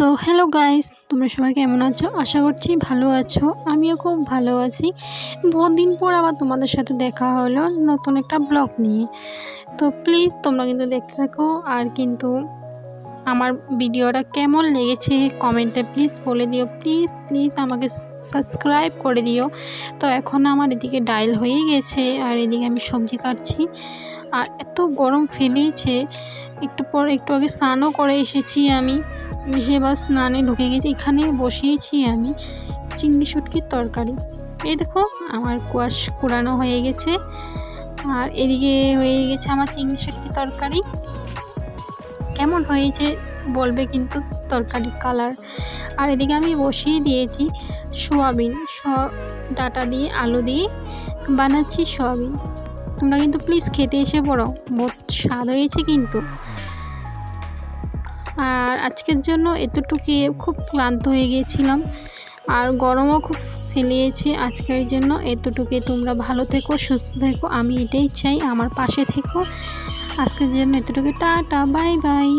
So hello guys, তোমরা সবাই কেমন আছো? আশা করছি ভালো আছো। আমিও খুব ভালো আছি। বহুত দিন পর আবার তোমাদের সাথে দেখা হলো নতুন একটা ব্লগ নিয়ে। তো প্লিজ তোমরা কিন্তু দেখতে থাকো, আর কিন্তু আমার ভিডিওটা কেমন লেগেছে কমেন্টে প্লিজ বলে দিও। প্লিজ প্লিজ আমাকে সাবস্ক্রাইব করে দিও। তো এখন আমার এদিকে ডাইল হয়ে গেছে, আর এদিকে আমি সবজি কাটছি। আর এত গরম ফেলেছে, একটু আগে স্নানও করে এসেছি আমি। এসে এবার স্নানে ঢুকে গেছি। এখানে বসিয়েছি আমি চিংড়ি শুটকির তরকারি। এই দেখো আমার কোয়াশ কুড়ানো হয়ে গেছে, আর এদিকে হয়ে গেছে আমার চিংড়ি শুটকির তরকারি। কেমন হয়েছে বলবে কিন্তু তরকারির কালার। আর এদিকে আমি বসিয়ে দিয়েছি সোয়াবিন, ডাটা দিয়ে আলু দিয়ে বানাচ্ছি সোয়াবিন। তোমরা কিন্তু প্লিজ খেতে এসে পড়ো, বহুত স্বাদ হয়েছে কিন্তু। আর আজকের জন্য এতটুকুই, খুব ক্লান্ত হয়ে গিয়েছিলাম আর গরমও খুব ফেলিয়েছে। আজকের জন্য এতটুকুই। তোমরা ভালো থেকো, সুস্থ থেকো, আমি এটাই চাই, আমার পাশে থেকো। আজকের জন্য এতটুকু, টাটা, বাই বাই।